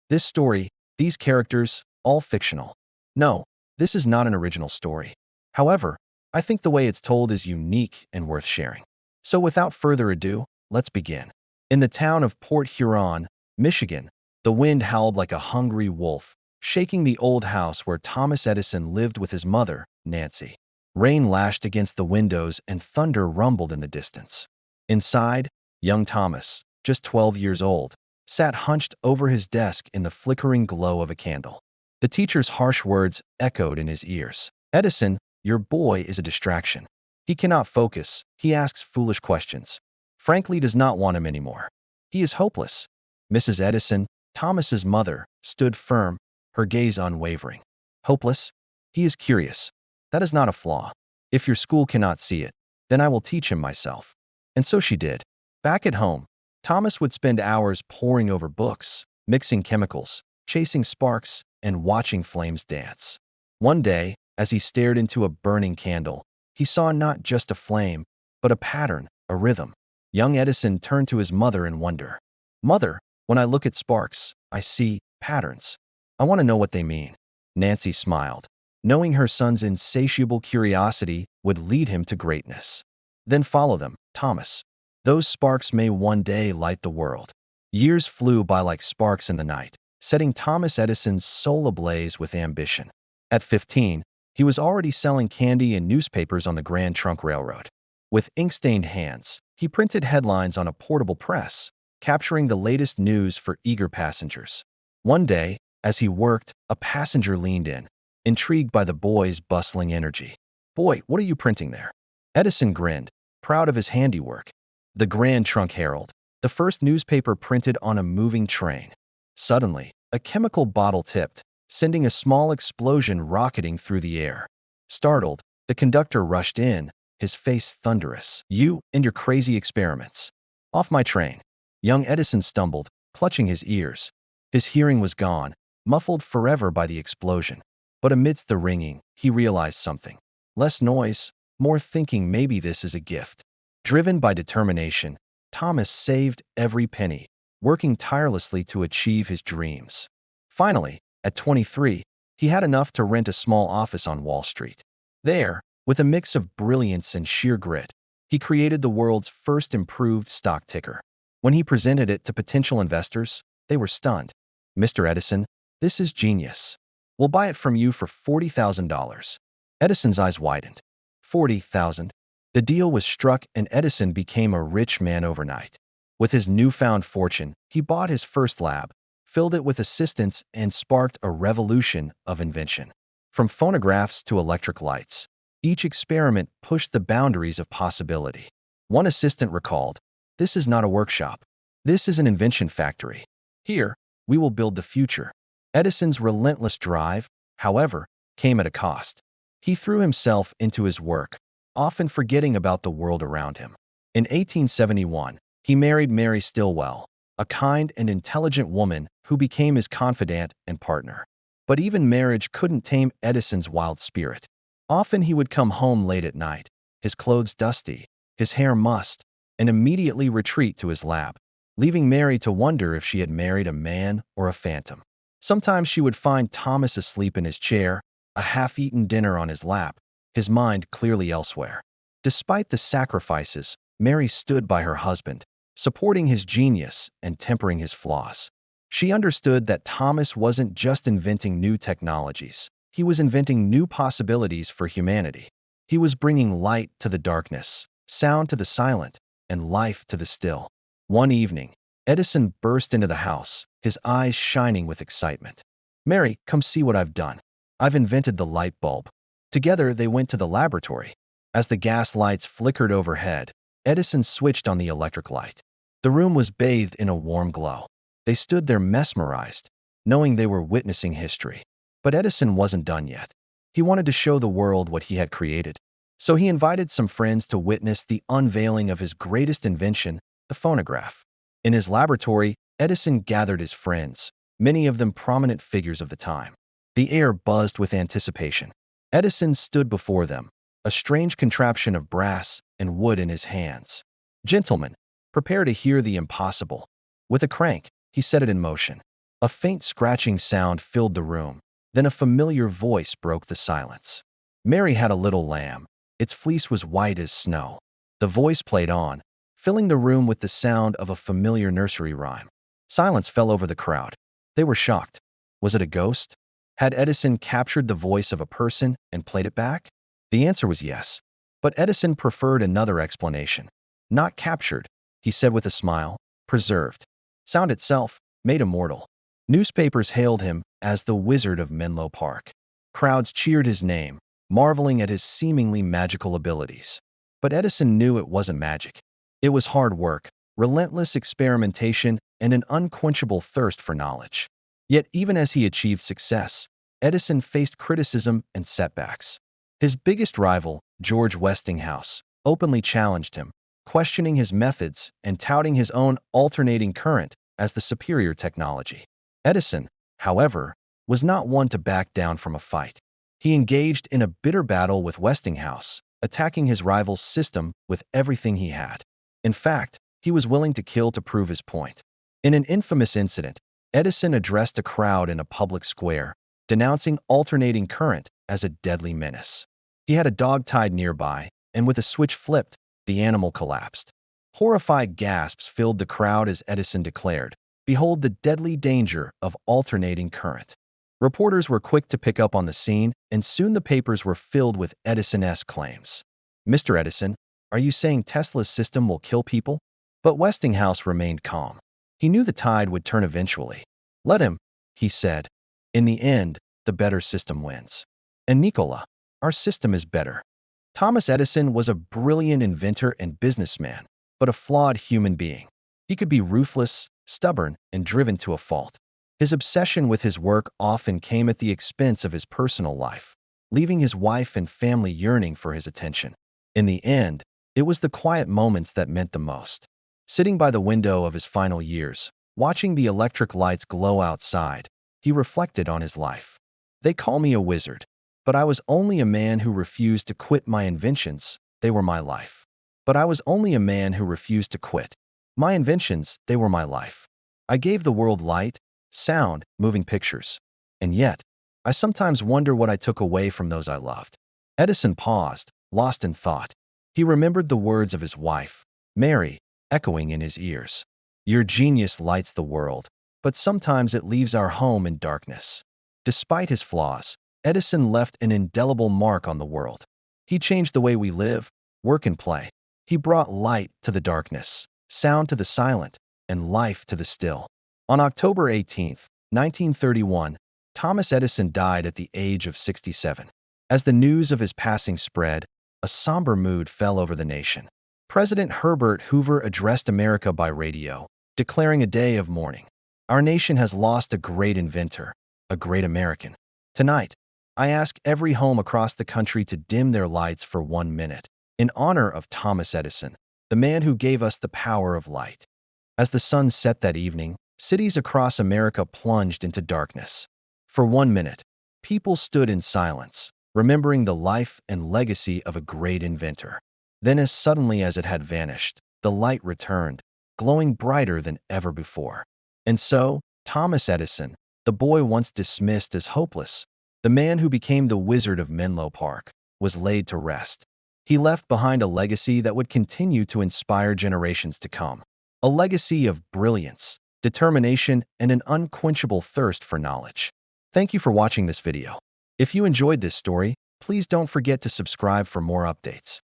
This story, these characters, all fictional. No, this is not an original story. However, I think the way it's told is unique and worth sharing. So without further ado, let's begin. In the town of Port Huron, Michigan, the wind howled like a hungry wolf, shaking the old house where Thomas Edison lived with his mother, Nancy. Rain lashed against the windows and thunder rumbled in the distance. Inside, young Thomas, just 12 years old, sat hunched over his desk in the flickering glow of a candle. The teacher's harsh words echoed in his ears. "Edison, your boy is a distraction. He cannot focus. He asks foolish questions. Frankly does not want him anymore. He is hopeless." Mrs. Edison, Thomas's mother, stood firm, her gaze unwavering. "Hopeless? He is curious. That is not a flaw. If your school cannot see it, then I will teach him myself." And so she did. Back at home, Thomas would spend hours poring over books, mixing chemicals, chasing sparks, and watching flames dance. One day, as he stared into a burning candle, he saw not just a flame, but a pattern, a rhythm. Young Edison turned to his mother in wonder. "Mother, when I look at sparks, I see patterns. I want to know what they mean." Nancy smiled, knowing her son's insatiable curiosity would lead him to greatness. "Then follow them, Thomas. Those sparks may one day light the world." Years flew by like sparks in the night, setting Thomas Edison's soul ablaze with ambition. At 15, he was already selling candy and newspapers on the Grand Trunk Railroad. With ink-stained hands, he printed headlines on a portable press, capturing the latest news for eager passengers. One day, as he worked, a passenger leaned in, intrigued by the boy's bustling energy. "Boy, what are you printing there?" Edison grinned, proud of his handiwork. The Grand Trunk Herald, the first newspaper printed on a moving train. Suddenly, a chemical bottle tipped, sending a small explosion rocketing through the air. Startled, the conductor rushed in, his face thunderous. "You and your crazy experiments. Off my train." Young Edison stumbled, clutching his ears. His hearing was gone, muffled forever by the explosion. But amidst the ringing, he realized something. Less noise, more thinking. Maybe this is a gift. Driven by determination, Thomas saved every penny, working tirelessly to achieve his dreams. Finally, at 23, he had enough to rent a small office on Wall Street. There, with a mix of brilliance and sheer grit, he created the world's first improved stock ticker. When he presented it to potential investors, they were stunned. "Mr. Edison, this is genius. We'll buy it from you for $40,000. Edison's eyes widened. $40,000? The deal was struck and Edison became a rich man overnight. With his newfound fortune, he bought his first lab, filled it with assistants, and sparked a revolution of invention. From phonographs to electric lights, each experiment pushed the boundaries of possibility. One assistant recalled, "This is not a workshop. This is an invention factory. Here, we will build the future." Edison's relentless drive, however, came at a cost. He threw himself into his work, often forgetting about the world around him. In 1871, he married Mary Stilwell, a kind and intelligent woman who became his confidant and partner. But even marriage couldn't tame Edison's wild spirit. Often he would come home late at night, his clothes dusty, his hair mussed, and immediately retreat to his lab, leaving Mary to wonder if she had married a man or a phantom. Sometimes she would find Thomas asleep in his chair, a half-eaten dinner on his lap, his mind clearly elsewhere. Despite the sacrifices, Mary stood by her husband, supporting his genius and tempering his flaws. She understood that Thomas wasn't just inventing new technologies. He was inventing new possibilities for humanity. He was bringing light to the darkness, sound to the silent, and life to the still. One evening, Edison burst into the house, his eyes shining with excitement. "Mary, come see what I've done. I've invented the light bulb." Together, they went to the laboratory. As the gas lights flickered overhead, Edison switched on the electric light. The room was bathed in a warm glow. They stood there mesmerized, knowing they were witnessing history. But Edison wasn't done yet. He wanted to show the world what he had created. So he invited some friends to witness the unveiling of his greatest invention, the phonograph. In his laboratory, Edison gathered his friends, many of them prominent figures of the time. The air buzzed with anticipation. Edison stood before them, a strange contraption of brass and wood in his hands. "Gentlemen, prepare to hear the impossible." With a crank, he set it in motion. A faint scratching sound filled the room. Then a familiar voice broke the silence. Mary had a little lamb. Its fleece was white as snow. The voice played on, filling the room with the sound of a familiar nursery rhyme. Silence fell over the crowd. They were shocked. Was it a ghost? Had Edison captured the voice of a person and played it back? The answer was yes. But Edison preferred another explanation. Not captured, he said with a smile, preserved. Sound itself, made immortal. Newspapers hailed him as the Wizard of Menlo Park. Crowds cheered his name, marveling at his seemingly magical abilities. But Edison knew it wasn't magic. It was hard work, relentless experimentation, and an unquenchable thirst for knowledge. Yet even as he achieved success, Edison faced criticism and setbacks. His biggest rival, George Westinghouse, openly challenged him, questioning his methods and touting his own alternating current as the superior technology. Edison, however, was not one to back down from a fight. He engaged in a bitter battle with Westinghouse, attacking his rival's system with everything he had. In fact, he was willing to kill to prove his point. In an infamous incident, Edison addressed a crowd in a public square, denouncing alternating current as a deadly menace. He had a dog tied nearby, and with a switch flipped, the animal collapsed. Horrified gasps filled the crowd as Edison declared, "Behold the deadly danger of alternating current." Reporters were quick to pick up on the scene, and soon the papers were filled with Edison-esque claims. "Mr. Edison, are you saying Tesla's system will kill people?" But Westinghouse remained calm. He knew the tide would turn eventually. "Let him," he said. "In the end, the better system wins. And Nikola, our system is better." Thomas Edison was a brilliant inventor and businessman, but a flawed human being. He could be ruthless, stubborn, and driven to a fault. His obsession with his work often came at the expense of his personal life, leaving his wife and family yearning for his attention. In the end, it was the quiet moments that meant the most. Sitting by the window of his final years, watching the electric lights glow outside, he reflected on his life. "They call me a wizard, but I was only a man who refused to quit my inventions. They were my life. But I was only a man who refused to quit. My inventions, they were my life. I gave the world light, sound, moving pictures. And yet, I sometimes wonder what I took away from those I loved." Edison paused, lost in thought. He remembered the words of his wife, Mary, echoing in his ears. "Your genius lights the world, but sometimes it leaves our home in darkness." Despite his flaws, Edison left an indelible mark on the world. He changed the way we live, work, and play. He brought light to the darkness, sound to the silent, and life to the still. On October 18, 1931, Thomas Edison died at the age of 67. As the news of his passing spread, a somber mood fell over the nation. President Herbert Hoover addressed America by radio, declaring a day of mourning. "Our nation has lost a great inventor, a great American. Tonight, I ask every home across the country to dim their lights for 1 minute, in honor of Thomas Edison, the man who gave us the power of light." As the sun set that evening, cities across America plunged into darkness. For 1 minute, people stood in silence, remembering the life and legacy of a great inventor. Then, as suddenly as it had vanished, the light returned, glowing brighter than ever before. And so, Thomas Edison, the boy once dismissed as hopeless, the man who became the Wizard of Menlo Park, was laid to rest. He left behind a legacy that would continue to inspire generations to come. A legacy of brilliance, determination, and an unquenchable thirst for knowledge. Thank you for watching this video. If you enjoyed this story, please don't forget to subscribe for more updates.